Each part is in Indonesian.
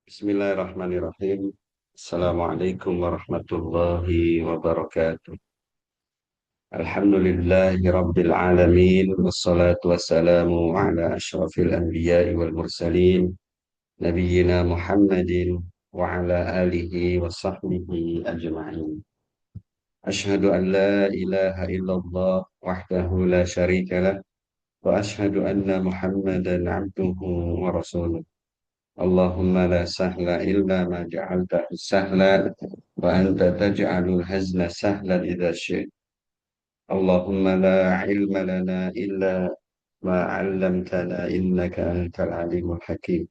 Bismillahirrahmanirrahim. Assalamualaikum warahmatullahi wabarakatuh. Alhamdulillahi rabbil alamin. Wassalatu wassalamu ala ashrafil anbiya'i wal mursalin. Nabiyyina Muhammadin wa ala alihi wa sahbihi ajma'in. Ashhadu an la ilaha illallah wahdahu la sharika lah. Wa ashhadu anna Muhammadan abduhu wa rasuluh. Allahumma la sahla illa ma ja'altahu sahla wa anta taj'alul hazna sahlan idza syi'ta. Allahumma la ilma lana illa ma 'allamtana innaka antal alimul hakim.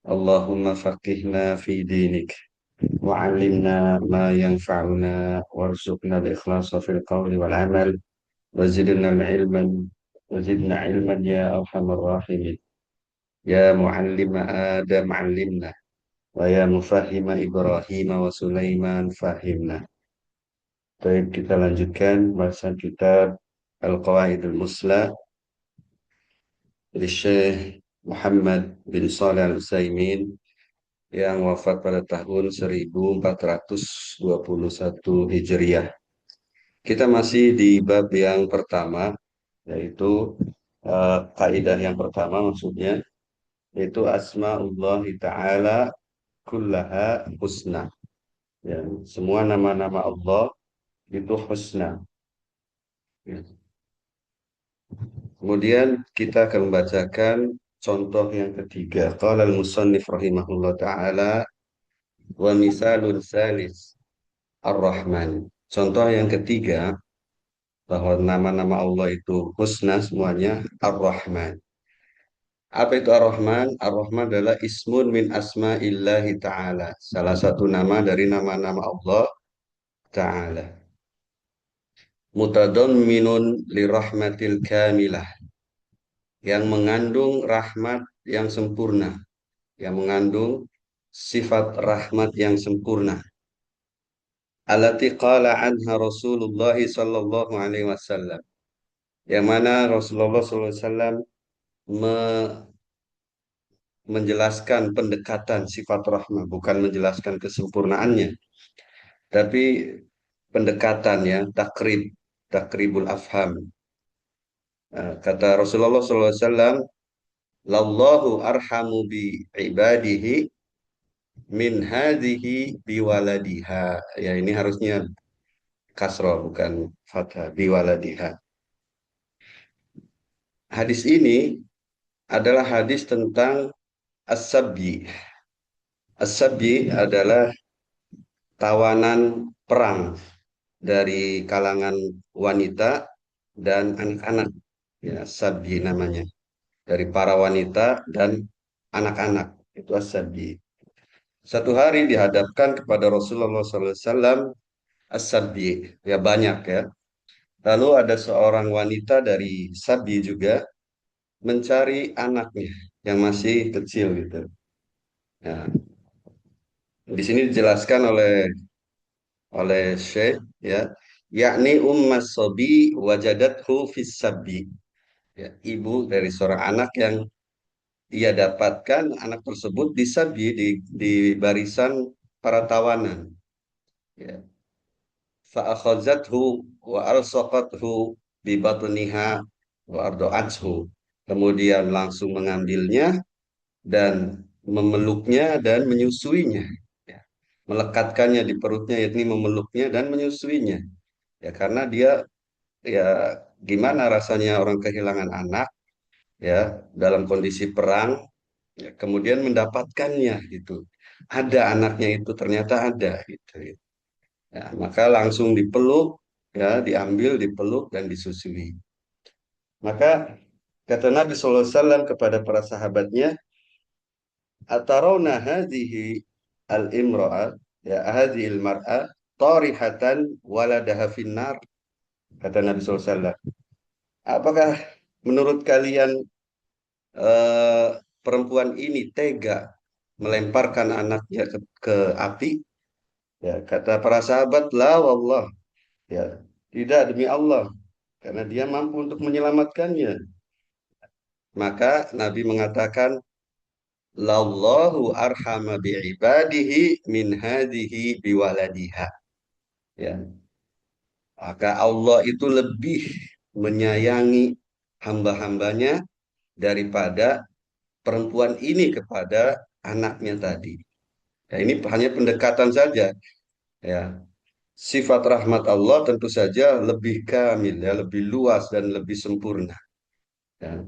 Allahumma faqihna fi dinik wa 'allimna ma yanfa'una warzuqna al-ikhlasa fil qawli wal 'amal wa zidna ilman ya arhamar rahimin. Ya muallim Adam 'allimna wa ya mufahhima Ibrahim wa Sulaiman fahimna. Baik, kita lanjutkan bahasan kitab Al-Qawaidul Musla dari Syekh Muhammad bin Shalih Al-Utsaimin yang wafat pada tahun 1421 Hijriah. Kita masih di bab yang pertama, yaitu kaidah yang pertama maksudnya, yaitu Asma'ullah Ta'ala kullaha husna. Ya, semua nama-nama Allah itu husna. Ya. Kemudian kita akan membacakan contoh yang ketiga. Qala al-musannif rahimahullah ta'ala wa misalun salis ar-Rahman. Contoh yang ketiga bahwa nama-nama Allah itu husna semuanya ar-Rahman. Apa itu ar-Rahman? Ar-Rahman adalah ismun min asma'illahi ta'ala. Salah satu nama dari nama-nama Allah ta'ala. Mutadamminun lirahmatil kamilah, yang mengandung rahmat yang sempurna, yang mengandung sifat rahmat yang sempurna. Allati qala anha Rasulullah sallallahu alaihi wasallam. Yang mana Rasulullah sallallahu alaihi wasallam menjelaskan pendekatan sifat rahmat, bukan menjelaskan kesempurnaannya, tapi pendekatannya, takribul afham. Kata Rasulullah sallallahu alaihi wasallam, "Lallahu arhamu bi ibadihi min hadhihi biwaladiha." Ya, ini harusnya kasroh bukan fathah, biwaladiha. Hadis ini adalah hadis tentang as-sabyi. As-sabyi adalah tawanan perang dari kalangan wanita dan anak-anak. Ya, sabyi namanya. Dari para wanita dan anak-anak. Itu as-sabyi. Satu hari dihadapkan kepada Rasulullah SAW as-sabyi. Ya, banyak ya. Lalu ada seorang wanita dari Sabyi juga mencari anaknya yang masih kecil gitu. Nah, di sini dijelaskan oleh Syekh, ya, yakni ummas sobi wajadathu fis sabyi. Ya, ibu dari seorang anak yang ia dapatkan anak tersebut di sabyi, di barisan para tawanan. Ya. Fa'akhadzathu wa alsaqathu bi batniha wa arda'athu. Kemudian langsung mengambilnya dan memeluknya dan menyusuinya. Ya. Melekatkannya di perutnya, yakni memeluknya dan menyusuinya. Ya, karena dia, ya, gimana rasanya orang kehilangan anak ya dalam kondisi perang, ya, kemudian mendapatkannya gitu. Ada anaknya itu ternyata ada gitu. Ya, maka langsung dipeluk, ya, diambil, dipeluk dan disusui. Maka kata Nabi sallallahu alaihi wasallam kepada para sahabatnya, "Atarawna hadhihi al-imra'ah, ya, hadhihi al-mar'ah tarihatan waladaha finnar." Kata Nabi sallallahu alaihi wasallam, "Apakah menurut kalian eh, perempuan ini tega melemparkan anaknya ke api?" Ya, kata para sahabat, "La wallah." Ya, tidak, demi Allah, karena dia mampu untuk menyelamatkannya. Maka Nabi mengatakan, lallahu arhama bi'ibadihi min hadhihi biwaladiha. Ya, maka Allah itu lebih menyayangi hamba-hambanya daripada perempuan ini kepada anaknya tadi. Ya, ini hanya pendekatan saja. Ya, sifat rahmat Allah tentu saja lebih kamil, ya, lebih luas dan lebih sempurna. Ya.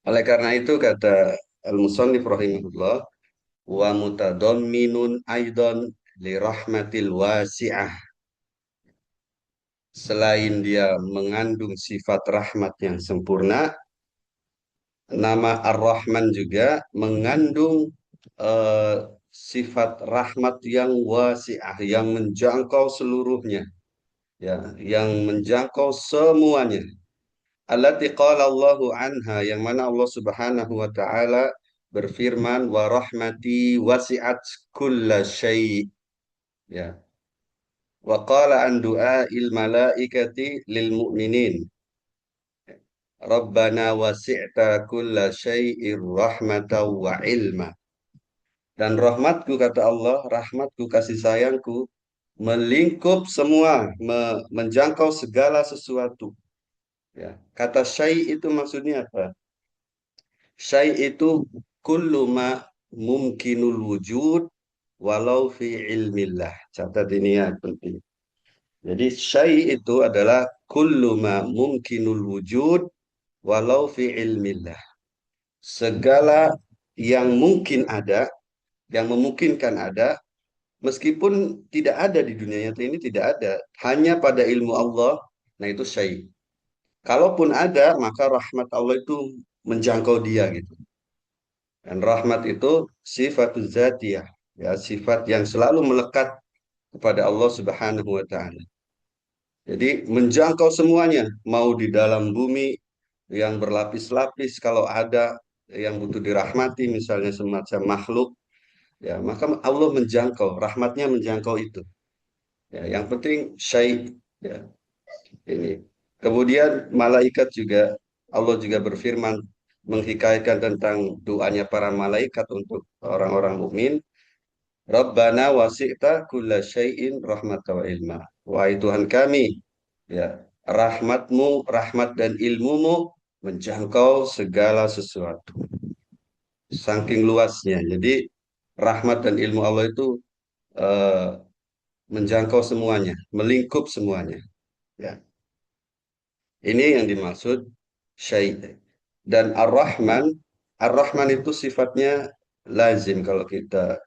Oleh karena itu kata Al-Musannif rahimahullah, wa mutadamminun aidan li rahmatil wasi'ah. Selain dia mengandung sifat rahmat yang sempurna, nama Ar-Rahman juga mengandung eh, sifat rahmat yang wasi'ah, yang menjangkau seluruhnya, ya, yang menjangkau semuanya. Allati qala Allahu anha, yang mana Allah Subhanahu wa taala berfirman, wa rahmati wasi'at kulla syai', ya. Wa qala an du'ail malaikati lil mu'minin, Rabbana wasi'ta kulla syai'ir rahmatan wa ilma. Dan rahmatku, kata Allah, rahmatku, kasih sayangku, melingkup semua, menjangkau segala sesuatu. Ya. Kata syai' itu maksudnya apa? Syai' itu kullu ma mumkinul wujud walau fi ilmillah. Catat ini ya, penting. Jadi syai' itu adalah kullu ma mumkinul wujud walau fi ilmillah. Segala yang mungkin ada, yang memungkinkan ada, meskipun tidak ada di dunia nyata ini, tidak ada, hanya pada ilmu Allah, nah itu syai'. Kalaupun ada, maka rahmat Allah itu menjangkau dia gitu. Dan rahmat itu sifat zatiyah, ya, sifat yang selalu melekat kepada Allah Subhanahu wa taala. Jadi menjangkau semuanya, mau di dalam bumi yang berlapis-lapis, kalau ada yang butuh dirahmati misalnya semacam makhluk, ya, maka Allah menjangkau, rahmatnya menjangkau itu. Ya, yang penting syai', ya, ini. Kemudian malaikat juga, Allah juga berfirman menghikayatkan tentang doanya para malaikat untuk orang-orang mukmin. Rabbana wasi'ta kulla syai'in rahmata wa ilma. Wahai Tuhan kami, ya, rahmatmu, rahmat dan ilmumu menjangkau segala sesuatu. Saking luasnya. Jadi rahmat dan ilmu Allah itu eh, menjangkau semuanya, melingkup semuanya. Ya, ini yang dimaksud syai'. Dan Ar-Rahman, Ar-Rahman itu sifatnya lazim. Kalau kita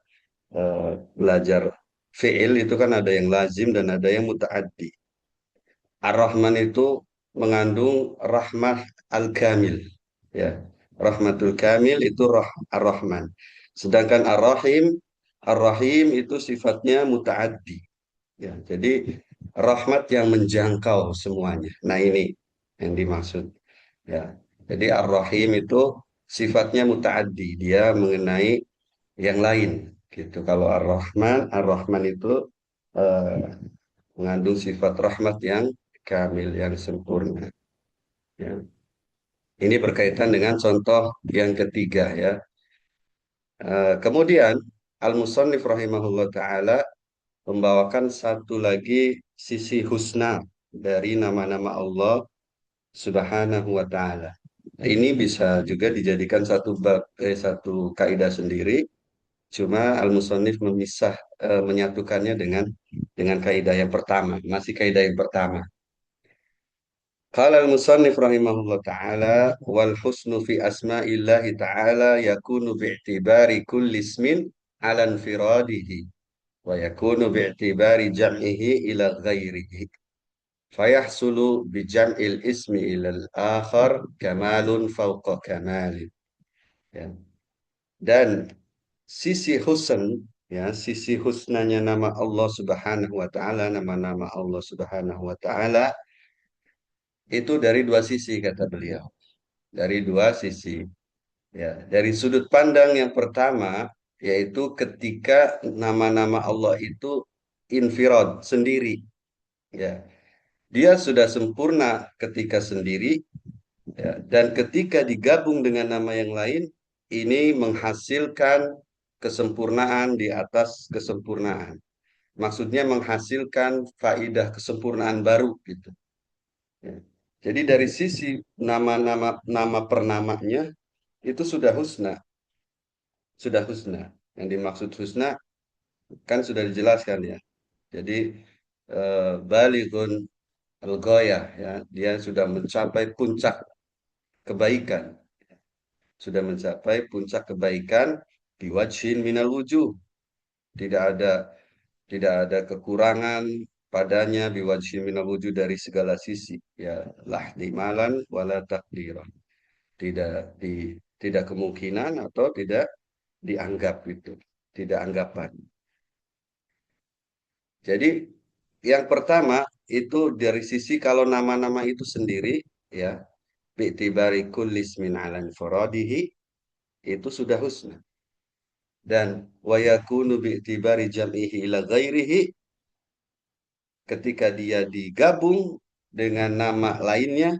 belajar fi'il itu kan ada yang lazim dan ada yang muta'addi. Ar-Rahman itu mengandung rahmah al-kamil. Ya, rahmatul kamil itu Ar-Rahman. Sedangkan Ar-Rahim, Ar-Rahim itu sifatnya muta'addi. Ya, jadi rahmat yang menjangkau semuanya. Nah, ini yang dimaksud. Ya, jadi Ar-Rahim itu sifatnya muta'addi, dia mengenai yang lain. Gitu. Kalau Ar-Rahman, Ar-Rahman itu eh, mengandung sifat rahmat yang kamil, yang sempurna. Ya. Ini berkaitan dengan contoh yang ketiga, ya. Kemudian Al-Musannif rahimahullah taala membawakan satu lagi sisi husna dari nama-nama Allah Subhanahu wa taala. Ini bisa juga dijadikan satu bab, satu kaidah sendiri. Cuma Al-Musannif menyatukannya dengan kaidah yang pertama, masih kaidah yang pertama. Qala al-musannif rahimahullah ta'ala wal husnu fi asma'illahi ta'ala yakunu bi'tibari kulli ismin ala infiradihi wa yakunu bi'tibari jam'ihi ila ghairihi fayahsulu bi jam'il ismi ila al-akhar kamalun fawqa kamalin, ya. Dan sisi husn, ya, sisi husnanya nama Allah Subhanahu wa taala, nama-nama Allah Subhanahu wa taala itu dari dua sisi kata beliau. Dari dua sisi. Ya, dari sudut pandang yang pertama yaitu ketika nama-nama Allah itu infirad, sendiri, ya. Dia sudah sempurna ketika sendiri, ya, dan ketika digabung dengan nama yang lain ini menghasilkan kesempurnaan di atas kesempurnaan. Maksudnya menghasilkan faidah kesempurnaan baru gitu. Ya. Jadi dari sisi nama per namanya itu sudah husna. Yang dimaksud husna kan sudah dijelaskan ya. Jadi balighun al-ghayah ya, dia sudah mencapai puncak kebaikan, sudah mencapai puncak kebaikan di wajhin minal wujuh. Tidak ada tidak ada kekurangan padanya biwajhi minal wujud dari segala sisi ya lah dimalan wala takdiran tidak kemungkinan atau tidak dianggap itu tidak anggapan. Jadi yang pertama itu dari sisi kalau nama-nama itu sendiri ya bi'tibari kullis min alan faradihi itu sudah husna, dan wayakunu bi'tibari jam'ihi ila ghairihi ketika dia digabung dengan nama lainnya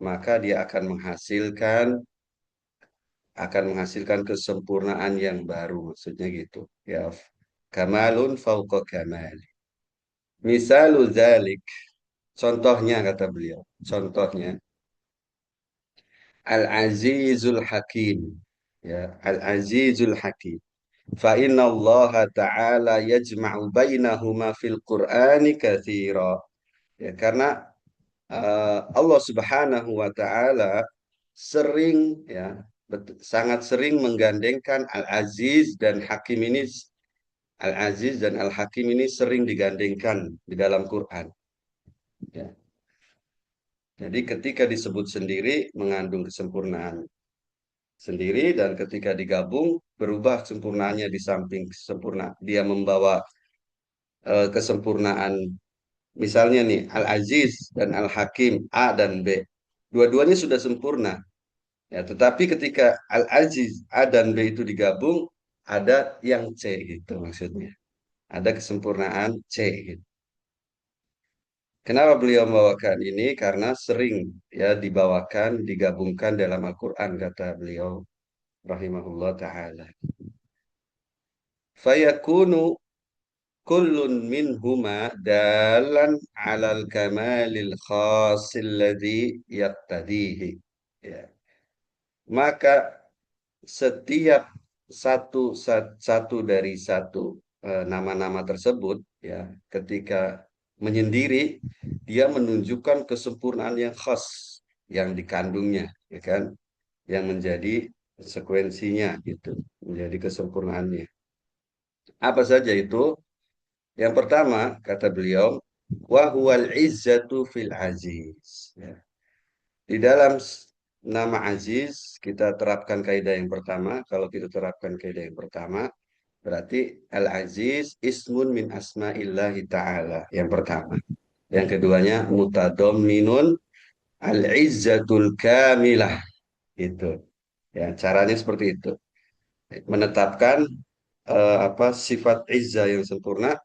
maka dia akan menghasilkan kesempurnaan yang baru, maksudnya gitu ya, kamalun fauqa kamal. Misalu dzalik, contohnya kata beliau, contohnya al-azizul hakim ya, al-azizul hakim fa inna Allah ta'ala yajma'u bainahuma fil qur'ani katsira, ya karena Allah Subhanahu wa taala sering ya sangat sering menggandengkan Al-Aziz dan Hakim ini. Al-Aziz dan Al-Hakim ini sering digandengkan di dalam Quran ya. Jadi ketika disebut sendiri mengandung kesempurnaan sendiri, dan ketika digabung berubah kesempurnaannya, di samping sempurna dia membawa kesempurnaan. Misalnya nih Al-Aziz dan Al-Hakim A dan B, dua-duanya sudah sempurna. Ya, tetapi ketika Al-Aziz A dan B itu digabung, ada yang C gitu maksudnya. Ada kesempurnaan C gitu. Kenapa beliau membawakan ini? Karena sering ya dibawakan, digabungkan dalam Al-Quran, kata beliau rahimahullah ta'ala. Fayakunu kullun minhuma dalan alal kamalil khasil ladhi yaktadihi. Ya. Maka setiap satu dari nama-nama tersebut ya ketika menyendiri dia menunjukkan kesempurnaan yang khas yang dikandungnya, ya kan, yang menjadi konsekuensinya gitu, menjadi kesempurnaannya. Apa saja itu? Yang pertama kata beliau, wa huwal izzatu fil aziz ya. Di dalam nama Aziz, kita terapkan kaidah yang pertama. Kalau kita terapkan kaidah yang pertama, berarti Al-Aziz ismun min asma'illahi ta'ala. Yang pertama. Yang keduanya, mutadamminun al-izzatul kamilah. Itu. Ya, caranya seperti itu. Menetapkan sifat izzah yang sempurna.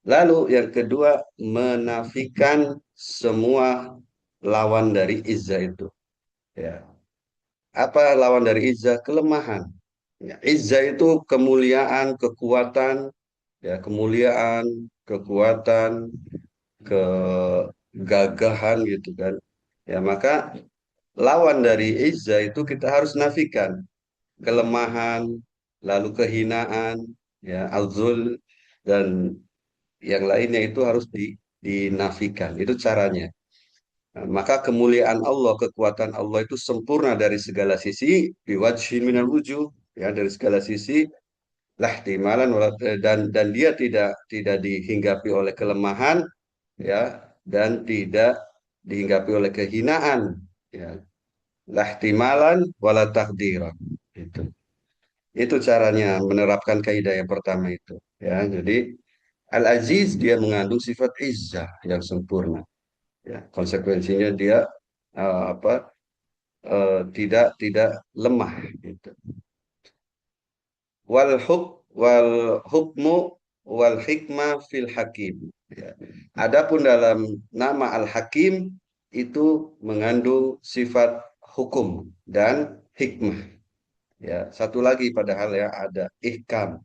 Lalu yang kedua, menafikan semua lawan dari izzah itu. Ya, apa lawan dari izzah? Kelemahan. Ya, izzah itu kemuliaan, kekuatan, ya kemuliaan, kekuatan, kegagahan gitu kan. Ya maka lawan dari izzah itu kita harus nafikan kelemahan, lalu kehinaan, ya al-zul dan yang lainnya itu harus dinafikan. Itu caranya. Nah, maka kemuliaan Allah, kekuatan Allah itu sempurna dari segala sisi, biwajhin minal wujuh, ya dari segala sisi, lah timalan dan dia tidak dihinggapi oleh kelemahan, ya, dan tidak dihinggapi oleh kehinaan, ya. Lah timalan wala takdiran. Itu. Itu caranya menerapkan kaidah yang pertama itu, ya. Jadi Al-Aziz dia mengandung sifat izzah yang sempurna. Ya, konsekuensinya dia eh, apa tidak lemah gitu. Wal hukmu wal hikmah fil hakim. Ya. Adapun dalam nama Al Hakim itu mengandung sifat hukum dan hikmah. Ya, satu lagi padahal ya ada ihkam.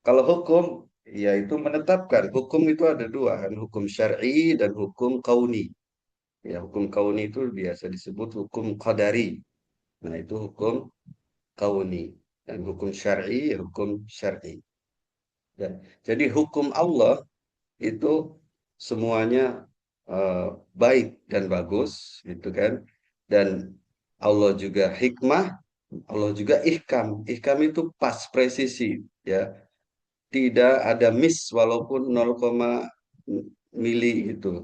Kalau hukum, ya itu menetapkan. Hukum itu ada dua kan, hukum syar'i dan hukum kauni. Ya, hukum kauni itu biasa disebut hukum qadari. Nah, itu hukum kauni. Dan hukum syar'i, ya hukum syar'i. Dan jadi hukum Allah itu semuanya eh, baik dan bagus, gitu kan. Dan Allah juga hikmah, Allah juga ihkam. Ihkam itu pas, presisi, ya. Tidak ada miss walaupun 0, mili itu.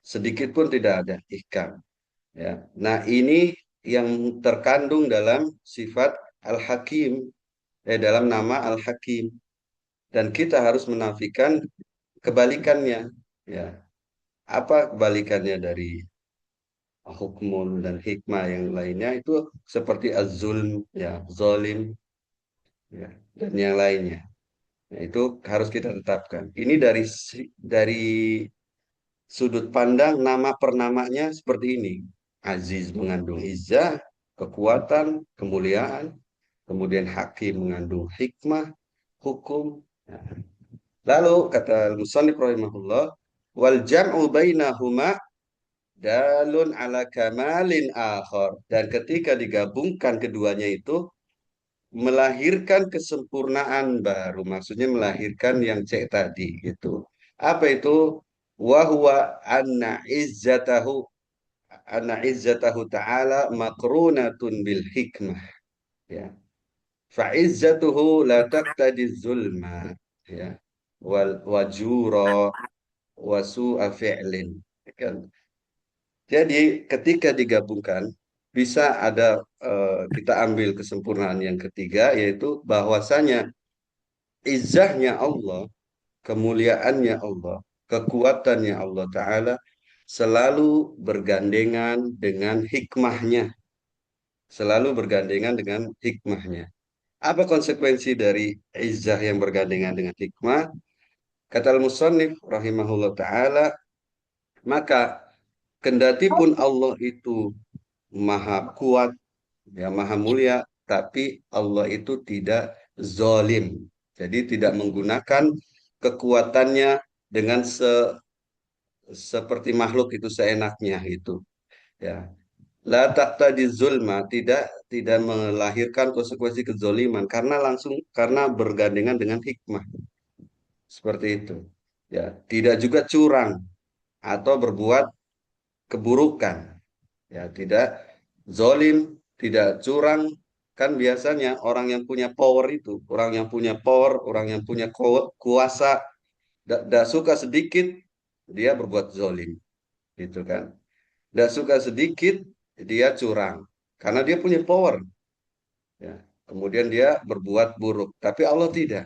Sedikit pun tidak ada ihkam. Ya. Nah, ini yang terkandung dalam sifat Al-Hakim, dalam nama Al-Hakim. Dan kita harus menafikan kebalikannya. Ya. Apa kebalikannya dari hukmun dan hikmah yang lainnya itu seperti az-zulm, ya, zalim, ya, dan yang lainnya. Nah, itu harus kita tetapkan. Ini dari sudut pandang nama per namanya seperti ini. Aziz mengandung izzah, kekuatan, kemuliaan. Kemudian hakim mengandung hikmah, hukum. Nah, lalu kata al-musannif rahimahullah, wal jam'u bainahuma dalun ala kamalin akhar. Dan ketika digabungkan keduanya itu melahirkan kesempurnaan baru. Maksudnya melahirkan yang cek tadi gitu. Apa itu? Wahwa anna izzatahu ta'ala makrunatun bil hikmah. Ya. Fa'izzatuhu la taqtadi zulma. Ya. Wajura wasu'a fi'lin. Kan? Jadi ketika digabungkan bisa ada kita ambil kesempurnaan yang ketiga yaitu bahwasanya izzahnya Allah, kemuliaannya Allah, kekuatannya Allah Ta'ala selalu bergandengan dengan hikmahnya. Selalu bergandengan dengan hikmahnya. Apa konsekuensi dari izzah yang bergandengan dengan hikmah? Kata al-musannif rahimahullah ta'ala, maka kendati pun Allah itu maha kuat, ya maha mulia, tapi Allah itu tidak zalim. Jadi tidak menggunakan kekuatannya dengan seperti makhluk itu seenaknya itu. Ya. La taqtadi zulma tidak melahirkan konsekuensi kezoliman karena bergandengan dengan hikmah seperti itu. Ya, tidak juga curang atau berbuat keburukan. Ya, tidak zolim, tidak curang. Kan biasanya orang yang punya power itu, orang yang punya kuasa, tidak suka sedikit dia berbuat zolim, gitu kan. Tidak suka sedikit dia curang, karena dia punya power. Ya. Kemudian dia berbuat buruk, tapi Allah tidak.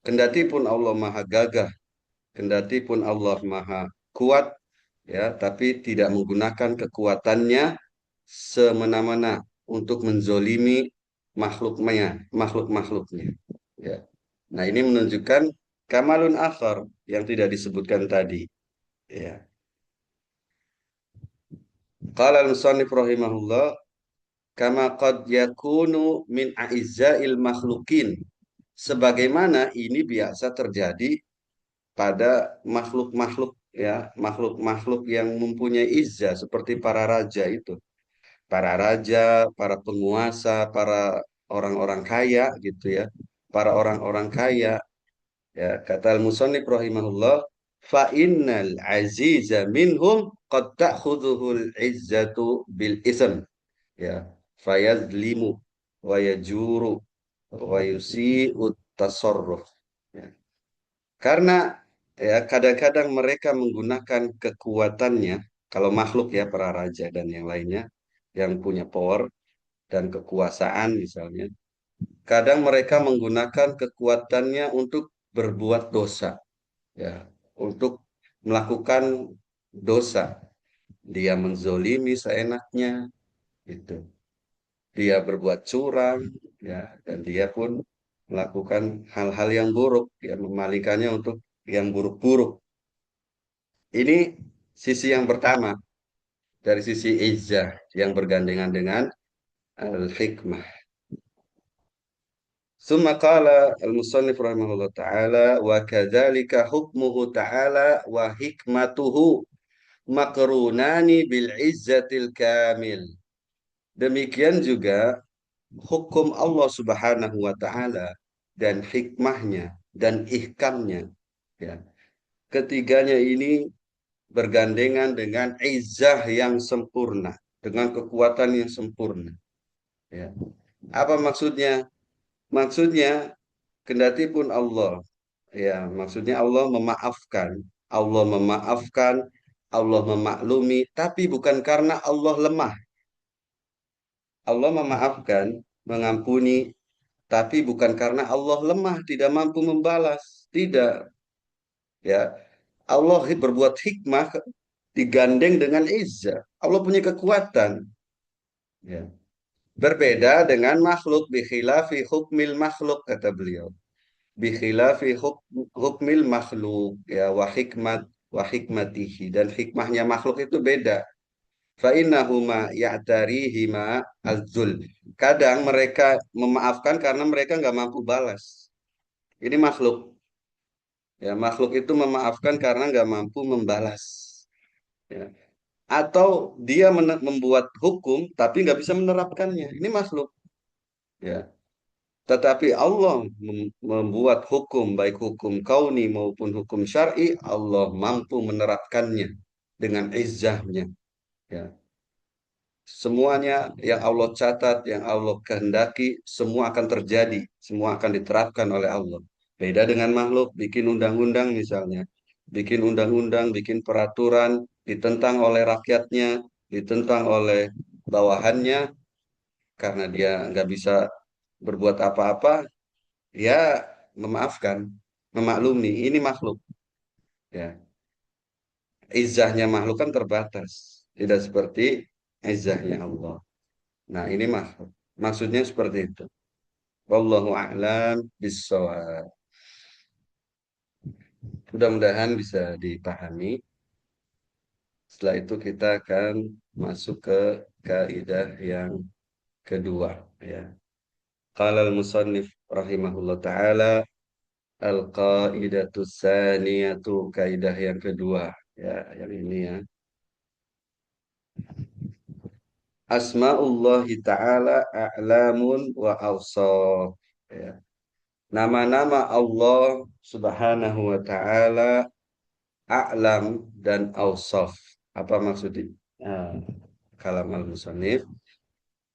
Kendati pun Allah maha gagah, kendati pun Allah maha kuat, ya, tapi tidak menggunakan kekuatannya semena-mena untuk menzolimi makhluk-makhluknya. Ya. Nah, ini menunjukkan kamalun akhar yang tidak disebutkan tadi. Ya. Qala al-musannif rahimahullah, kama qad yakunu min a'izza'il makhlukin. Sebagaimana ini biasa terjadi pada makhluk-makhluk, ya, makhluk-makhluk yang mempunyai izzah seperti para raja itu. Para raja, para penguasa, para orang-orang kaya gitu ya. Para orang-orang kaya, ya, kata al-musannif rahimahullah, fa innal aziza minhum qad ta'khudhuhul izzatu bil ism, ya, fayazlimu wa yajuru wa yusi'u tasarruf, ya. Karena ya kadang-kadang mereka menggunakan kekuatannya, kalau makhluk ya para raja dan yang lainnya yang punya power dan kekuasaan misalnya, kadang mereka menggunakan kekuatannya untuk berbuat dosa, ya, untuk melakukan dosa. Dia menzolimi seenaknya, itu. Dia berbuat curang, ya, dan dia pun melakukan hal-hal yang buruk, ya, memalingkannya untuk yang buruk-buruk. Ini sisi yang pertama dari sisi izzah yang bergandengan dengan al-hikmah. Summa qala al-musannif rahimahullah ta'ala wa kadzalika hukmuhu ta'ala wa hikmatuhu makrunani bil izzatil kamil. Demikian juga hukum Allah Subhanahu wa taala dan hikmahnya dan ihkamnya, ya. Ketiganya ini bergandengan dengan izah yang sempurna, dengan kekuatan yang sempurna, ya. Apa maksudnya? Maksudnya kendati pun Allah, ya, maksudnya Allah memaafkan, Allah memaklumi, tapi bukan karena Allah lemah. Allah memaafkan, mengampuni, tapi bukan karena Allah lemah, tidak mampu membalas. Tidak, ya. Allah berbuat hikmah digandeng dengan izzah. Allah punya kekuatan, ya. Berbeda dengan makhluk, bikhilafi hukmil makhluk, kata beliau. Bikhilafi hukmil makhluk, ya, wa hikmatihi, dan hikmahnya makhluk itu beda. Fa innahuma ya'tarihima az-zul. Kadang mereka memaafkan karena mereka nggak mampu balas. Ini makhluk. Ya, makhluk itu memaafkan karena nggak mampu membalas. Ya. Atau dia membuat hukum tapi nggak bisa menerapkannya. Ini makhluk. Ya. Tetapi Allah membuat hukum, baik hukum kauni maupun hukum syar'i, Allah mampu menerapkannya dengan izzahnya. Ya. Semuanya yang Allah catat, yang Allah kehendaki, semua akan terjadi, semua akan diterapkan oleh Allah. Beda dengan makhluk, bikin undang-undang misalnya, bikin undang-undang, bikin peraturan, ditentang oleh rakyatnya, ditentang oleh bawahannya, karena dia nggak bisa berbuat apa-apa, ya memaafkan, memaklumi. Ini makhluk, ya. Izzahnya makhluk kan terbatas, tidak seperti izzahnya Allah. Nah, ini makhluk. Maksudnya seperti itu. Wallahu a'lam bissawab. Mudah-mudahan bisa dipahami. Setelah itu kita akan masuk ke kaidah yang kedua, ya. Qala al-musannif rahimahullah taala al-qaidatu tsaniyatu, kaidah yang kedua, ya, yang ini, ya. Asmaullahi ta'ala a'lamun wa awsaf, ya. Nama-nama Allah Subhanahu wa taala a'lam dan awsaf. Apa maksudnya? Nah, kalam al-musannif.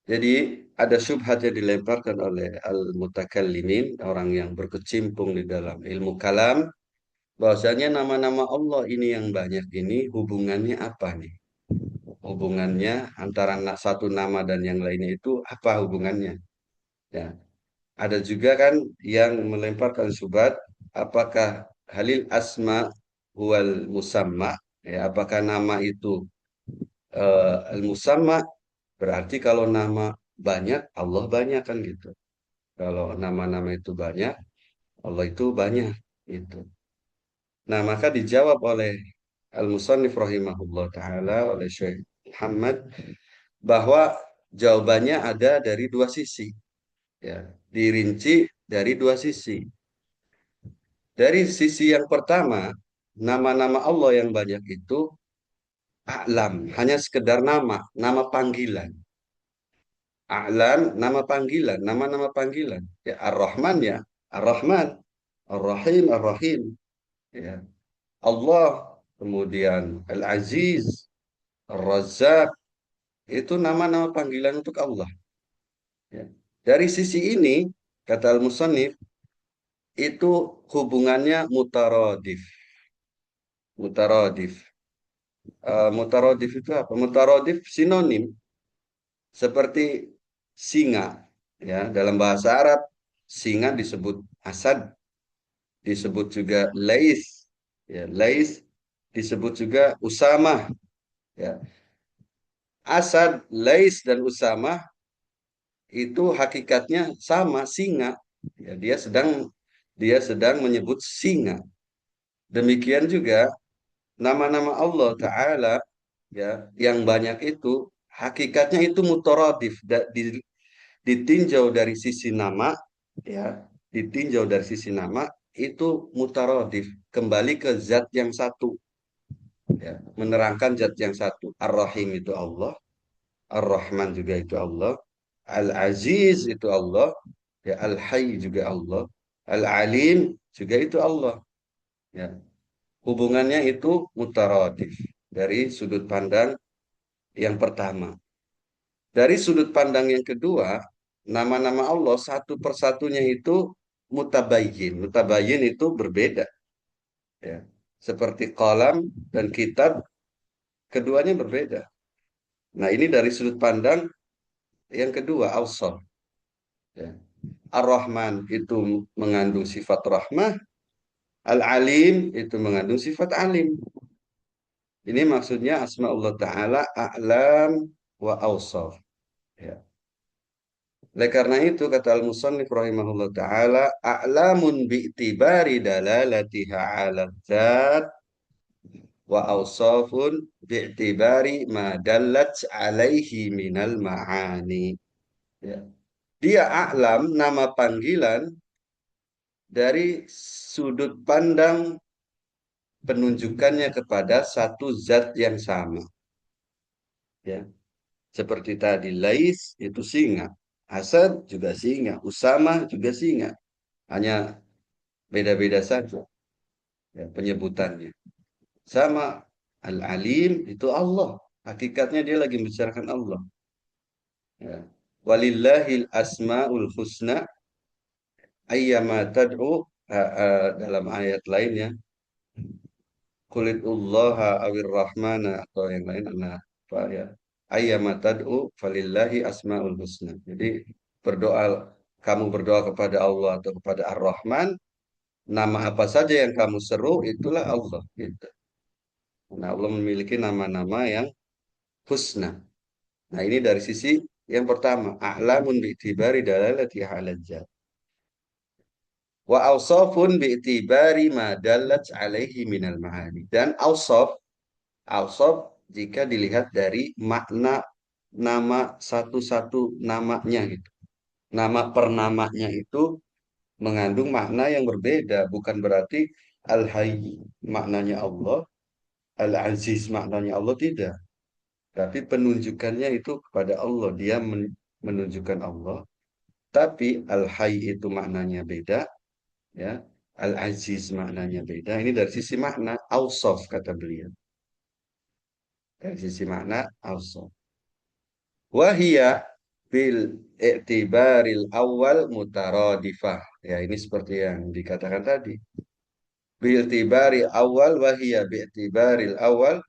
Jadi ada syubhat yang dilemparkan oleh al-mutakallimin, orang yang berkecimpung di dalam ilmu kalam, bahwasanya nama-nama Allah ini yang banyak ini hubungannya apa nih? Hubungannya antara satu nama dan yang lainnya itu apa hubungannya? Ya, ada juga kan yang melemparkan syubhat, apakah halil asma huwal musamma? Ya, apakah nama itu al-musamma, berarti kalau nama banyak, Allah banyak kan gitu. Kalau nama-nama itu banyak, Allah itu banyak itu. Nah, maka dijawab oleh al-musannif rahimahullah taala, oleh Syekh Muhammad, bahwa jawabannya ada dari dua sisi, ya. Dirinci dari dua sisi. Dari sisi yang pertama, nama-nama Allah yang banyak itu a'lam, hanya sekedar nama, nama panggilan. A'lam, nama panggilan, nama-nama panggilan. Ya, Ar-Rahman, ya, Ar-Rahman, Ar-Rahim, Ar-Rahim, ya. Allah, kemudian Al-Aziz, Ar-Razzaq, itu nama-nama panggilan untuk Allah, ya. Dari sisi ini, kata Al-Musannif, itu hubungannya mutaradif. Mutaradif. Mutaradif itu apa? Mutaradif sinonim, seperti singa, ya. Dalam bahasa Arab, singa disebut asad, disebut juga lais, ya, lais, disebut juga usamah, ya. Asad, lais, dan usamah itu hakikatnya sama, singa, ya. Dia sedang menyebut singa. Demikian juga nama-nama Allah Ta'ala, ya, yang banyak itu hakikatnya itu mutaradif, ditinjau dari sisi nama, ya ditinjau dari sisi nama itu mutarodif, kembali ke zat yang satu, ya, menerangkan zat yang satu. Ar-Rahim itu Allah, Ar-Rahman juga itu Allah, Al-Aziz itu Allah, ya Al-Hayy juga Allah, Al-Alim juga itu Allah. Ya, hubungannya itu mutaradif dari sudut pandang yang pertama. Dari sudut pandang yang kedua, nama-nama Allah satu persatunya itu mutabayyin. Mutabayyin itu berbeda, ya. Seperti qalam dan kitab, keduanya berbeda. Nah, ini dari sudut pandang yang kedua, awsaf, ya. Ar-Rahman itu mengandung sifat rahmah, Al-Alim itu mengandung sifat alim. Ini maksudnya asma Allah Ta'ala a'lam wa awsaf. Ya. Oleh karena itu kata al-musannif rahimahullah ta'ala a'lamun bi'tibari dalalatiha 'ala dzat wa awsafun bi'tibari ma dallat 'alaihi minal ma'ani. Ya. Dia a'lam nama panggilan dari sudut pandang penunjukannya kepada satu zat yang sama. Ya. Seperti tadi, Lais itu singa, Asad juga singa, Usama juga singa. Hanya beda-beda saja, ya, penyebutannya. Sama Al-Alim itu Allah. Hakikatnya dia lagi membicarakan Allah. Ya. Walillahil asmaul husna ayyama tad'u, dalam ayat lainnya Qulidullaha awir rahmana atau yang lain apa ya, ayyama tad'u falillahi asmaul husna. Jadi berdoa, kamu berdoa kepada Allah atau kepada Ar-Rahman, nama apa saja yang kamu seru itulah Allah gitu. Nah, Allah memiliki nama-nama yang husna. Nah, ini dari sisi yang pertama, a'lamun bi'tibari dalalati 'alal zat. Wa awsafun bi'tibari ma dallat 'alaihi minal ma'ani. Dan awsaf jika dilihat dari makna nama satu-satu namanya gitu. Nama per namanya itu mengandung makna yang berbeda, bukan berarti Al-Hayy maknanya Allah, Al-Aziz maknanya Allah, tidak. Tapi penunjukannya itu kepada Allah, dia menunjukkan Allah. Tapi Al-Hayy itu maknanya beda, ya. Al-Aziz maknanya beda. Ini dari sisi makna, Awsaf kata beliau. Dari sisi makna, Awsaf. Wahia bil i'tibaril awal mutaradifah. Ya, ini seperti yang dikatakan tadi. Bi'tibari awal wahia bi'tibaril awal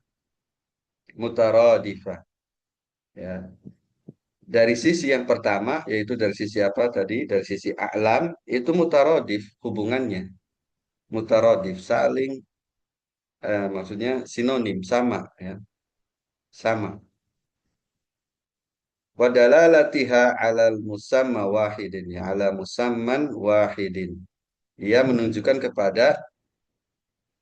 mutaradifah. Ya. Dari sisi yang pertama, yaitu dari sisi apa tadi? Dari sisi a'lam, itu mutaradif hubungannya. Mutaradif, saling, maksudnya sinonim, sama. Ya. Sama. Wadalalatiha alal musamma wahidin. Ya, ala musamman wahidin. Ia menunjukkan kepada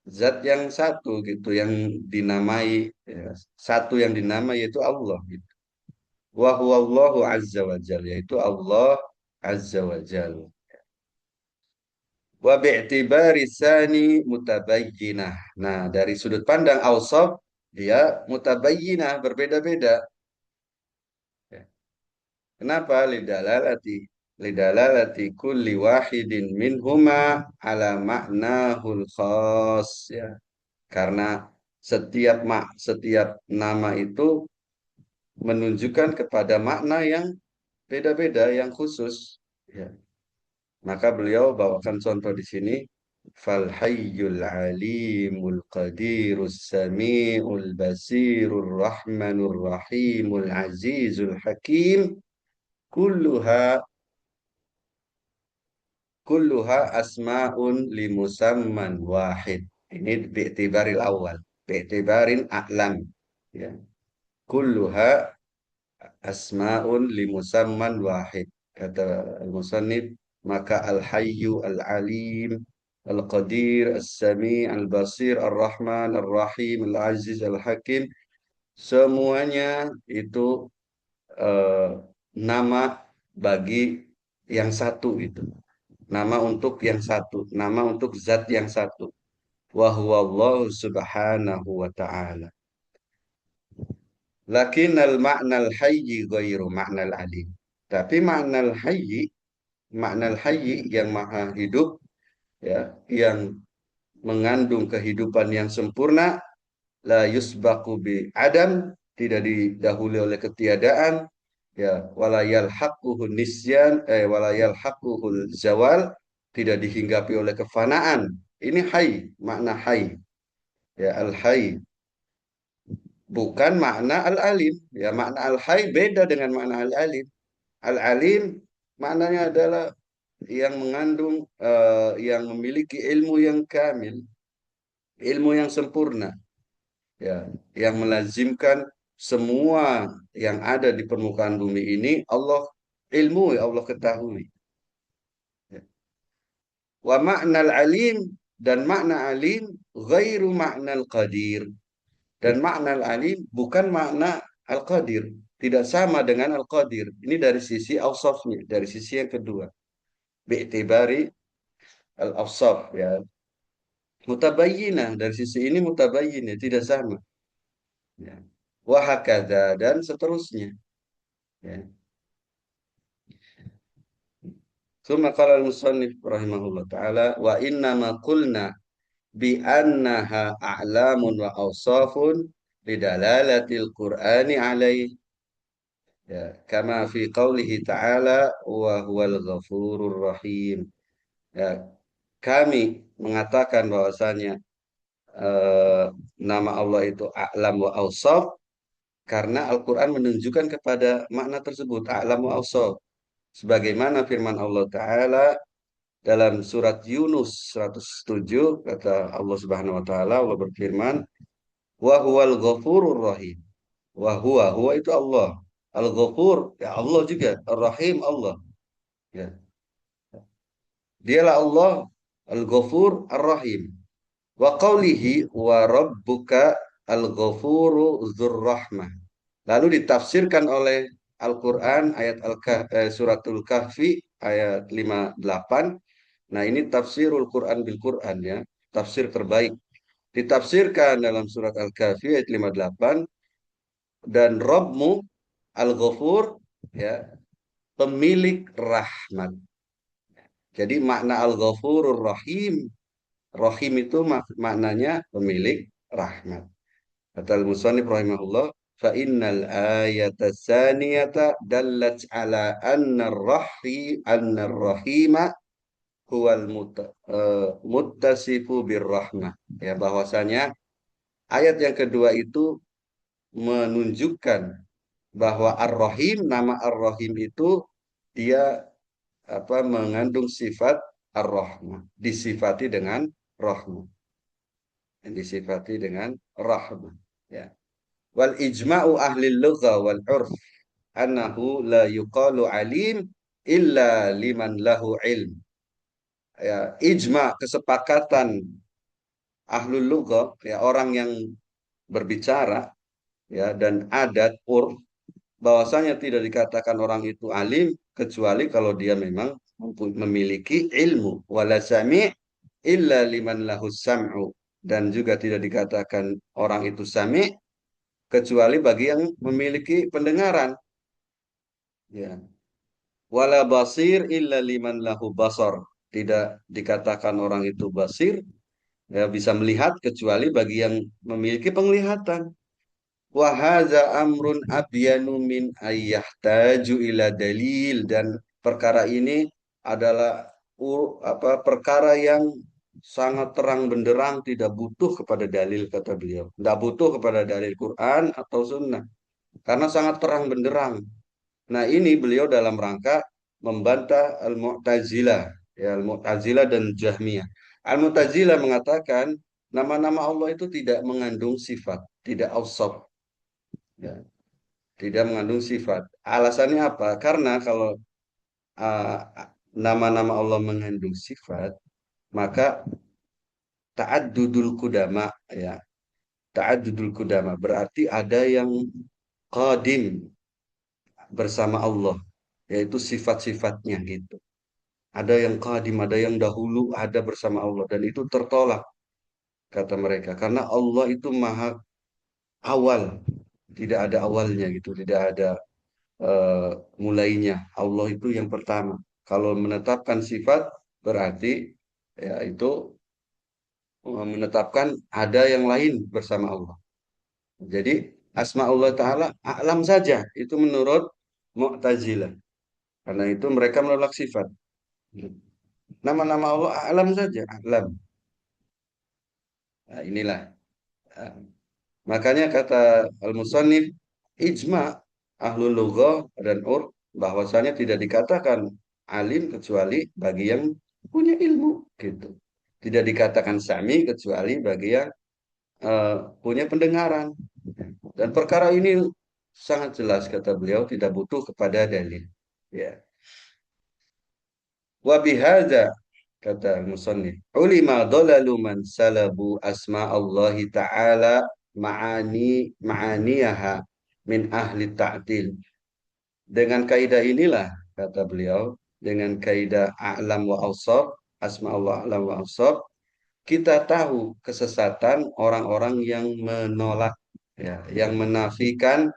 zat yang satu gitu, yang dinamai, ya, satu yang dinamai yaitu Allah gitu. Wa huwallahu azza wa jalla, yaitu Allah azza wa jalla. Wa bi'tibari tsani mutabayyinah. Nah, dari sudut pandang awsaf dia mutabayyinah, berbeda-beda. Ya. Kenapa? Lidalalati kulli wahidin minhuma ala ma'nahul khas, ya. Karena setiap nama itu menunjukkan kepada makna yang beda-beda, yang khusus. Ya. Maka beliau bawakan contoh di sini. Fal hayyul alimul qadirus sami'ul basirur rahmanur rahimul azizul hakim kulluha kulluha asma'un limusamman wahid. Ini bi'tibaril awal, bi'tibarin a'lam, ya. Kulluha asma'un limusamman wahid. Kata al-musannif, maka al-hayyu al-alim al-qadir as-sami' al-basir ar-rahman ar-rahim al-aziz al-hakim, semuanya itu eh, nama bagi yang satu itu. nama untuk yang satu, nama untuk zat yang satu. Wa huwallahu subhanahu wa ta'ala. Lakinnal ma'nal hayyi ghairu ma'nal alim. Tapi maknal hayyi yang maha hidup, ya, yang mengandung kehidupan yang sempurna, la yusbaqu bi adam, tidak didahului oleh ketiadaan, ya, wala yalhaquhu nisyan, wala yalhaquhu zawal, tidak dihinggapi oleh kefanaan. Ini hayy, makna hayy, ya, al hayy, bukan makna al alim. Ya, makna al hayy beda dengan makna al alim. Al alim maknanya adalah yang mengandung, yang memiliki ilmu yang kamil, ilmu yang sempurna, ya, yang melazimkan semua yang ada di permukaan bumi ini Allah ilmu, Allah ketahui. Ya. Wa makna alim, dan makna alim ghairu makna al-qadir, dan makna alim bukan makna al-qadir, tidak sama dengan al-qadir. Ini dari sisi awsafnya, dari sisi yang kedua, bi'tibari al-awsaf, ya, mutabayyinah, dari sisi ini mutabayyinah, tidak sama, ya. Wahakadha, dan seterusnya, ya. Tsumma qala al-musannif rahimahullah taala wa inna ma qulna bi annaha a'lamun wa awsafun lidalalatil qur'ani alaih, ya, kama fi qaulihi ta'ala wa huwal ghafurur rahim. Ya, kami mengatakan bahwasanya eh, nama Allah itu a'lam wa awsaf karena Al-Qur'an menunjukkan kepada makna tersebut, a'lam wa awsaf, sebagaimana firman Allah taala dalam surat Yunus 107, kata Allah Subhanahu wa taala, Allah berfirman, wa huwal ghafurur rahim. Wa huwa itu Allah. Al-Ghafur, ya Allah juga. Ar-Rahim, Allah. Ya. Dialah Allah Al-Ghafur Ar-Rahim. Wa qawlihi wa rabbuka Al-Ghafuru Dzur-Rahmah. Lalu ditafsirkan oleh Al-Quran ayat suratul Kahfi ayat 58. Nah, ini tafsirul Quran bil Quran, ya. Tafsir terbaik. Ditafsirkan dalam surat Al-Kahfi ayat 58, dan Rabbmu Al-Ghafur, ya, pemilik rahmat. Jadi makna Al-Ghafurur Rahim, Rahim itu maknanya pemilik rahmat. Kata al-musannif rahimahullah, fa innal ayata tsaniyata dallat ala anna rahima huwal muttasifu birrahmah. Ya, bahwasanya ayat yang kedua itu menunjukkan bahwa Ar-Rahim, nama Ar-Rahim itu dia mengandung sifat Ar-Rahmah, disifati dengan rahmah, disifati dengan rahmah, ya. Wal ijma'u ahli lugha wal urf annahu la yuqalu alim illa liman lahu ilm. Ya, ijma, kesepakatan ahlul lugha, ya, orang yang berbicara, ya, dan adat urf, bahwasanya tidak dikatakan orang itu alim kecuali kalau dia memang memiliki ilmu. Wala sami' illa liman lahus sam'u, dan juga tidak dikatakan orang itu sami' kecuali bagi yang memiliki pendengaran, ya. Wala basir illa liman lahu basar, tidak dikatakan orang itu basir, ya, bisa melihat kecuali bagi yang memiliki penglihatan. Wahaza amrun abyanu min ayyahtaju ila dalil, dan perkara ini adalah perkara yang sangat terang benderang, tidak butuh kepada dalil, kata beliau. Tidak butuh kepada dalil Quran atau Sunnah, karena sangat terang benderang. Nah, ini beliau dalam rangka membantah Al-Mu'tazilah, ya, Al-Mu'tazilah dan Jahmiyah. Al-Mu'tazilah mengatakan nama-nama Allah itu tidak mengandung sifat, tidak ausof, ya, tidak mengandung sifat. Alasannya apa? Karena kalau uh, nama-nama Allah mengandung sifat, maka ta'addudul kudama, ya, ta'addudul kudama berarti ada yang qadim bersama Allah, yaitu sifat-sifatnya gitu. ada yang qadim, ada yang dahulu, ada bersama Allah. Dan itu tertolak, kata mereka. Karena Allah itu maha awal, tidak ada awalnya gitu, tidak ada eh, mulainya. Allah itu yang pertama. Kalau menetapkan sifat, berarti ya itu menetapkan ada yang lain bersama Allah. Jadi asma Allah Ta'ala a'lam saja. Itu menurut Mu'tazilah. Karena itu mereka menolak sifat. Nama-nama Allah a'lam saja. A'lam. Nah, inilah. Nah, makanya kata Al-Musannif, ijma ahlul lughah dan urf bahwasanya tidak dikatakan alim kecuali bagi yang punya ilmu gitu. Tidak dikatakan sami kecuali bagi yang punya pendengaran. Dan perkara ini sangat jelas kata beliau tidak butuh kepada dalil. Ya. Wa bihadza kata musannif ulima dhalalu man salabu asma Allah taala ma'aniyaha min ahli ta'til. Dengan kaidah inilah kata beliau, dengan kaidah a'lam wa awsaf, asma Allah a'lam wa awsaf, kita tahu kesesatan orang-orang yang menolak, ya, yang menafikan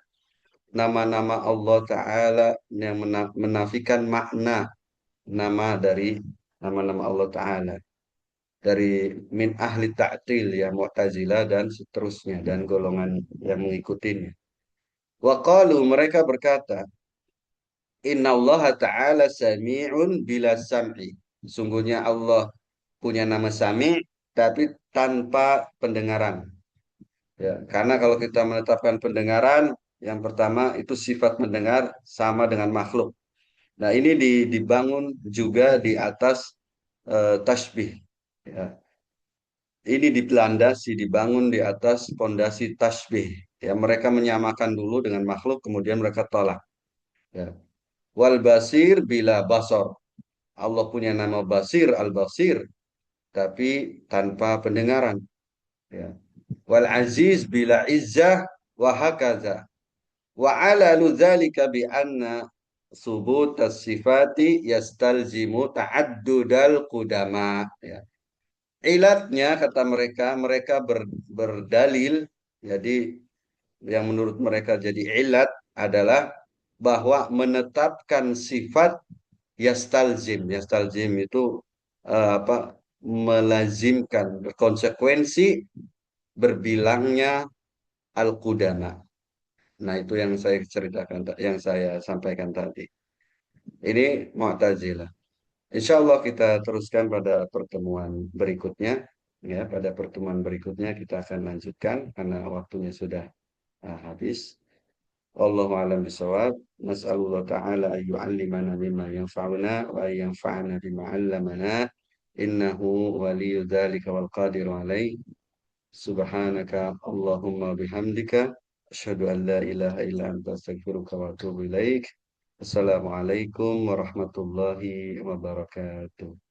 nama-nama Allah Ta'ala, yang menafikan makna nama dari nama-nama Allah Ta'ala. Dari min ahli ta'til, ya, Mu'tazilah dan seterusnya, dan golongan yang mengikutinya. Waqalu, mereka berkata, Inna Allah Ta'ala sami'un bila sam'i. Sungguhnya Allah punya nama sami' tapi tanpa pendengaran. Ya, karena kalau kita menetapkan pendengaran, yang pertama itu sifat mendengar sama dengan makhluk. Nah, ini dibangun juga di atas tasbih. Ya. Ini dilandasi, dibangun di atas pondasi tasbih. Ya, mereka menyamakan dulu dengan makhluk, kemudian mereka tolak. Ya. Wal basir bila basor. Allah punya nama basir, al-basir, tapi tanpa pendengaran. Ya. Wal aziz bila izzah, wa hakaza. Wa ala dzalika bi anna subut sifati yastalzimu ta'addudal qudama. Ya. Ilatnya kata mereka, mereka berdalil, jadi yang menurut mereka jadi ilat adalah bahwa menetapkan sifat yastalzim. Yastalzim itu apa? Melazimkan konsekuensi berbilangnya al-qudama. Nah, itu yang saya ceritakan, yang saya sampaikan tadi. Ini Mu'tazilah. Insya Allah kita teruskan pada pertemuan berikutnya. Ya, pada pertemuan berikutnya kita akan lanjutkan karena waktunya sudah habis. Wallahu a'lam bishawab. Nas'alullah ta'ala an yu'allimana mimma yanfa'una wa an yanfa'ana bima 'allamana. Innahu waliyyu dzalika wal qadiru alaih. Subhanaka Allahumma bihamdika asyhadu an la ilaha illa anta astaghfiruka wa atubu ilaik. Assalamualaikum warahmatullahi wabarakatuh.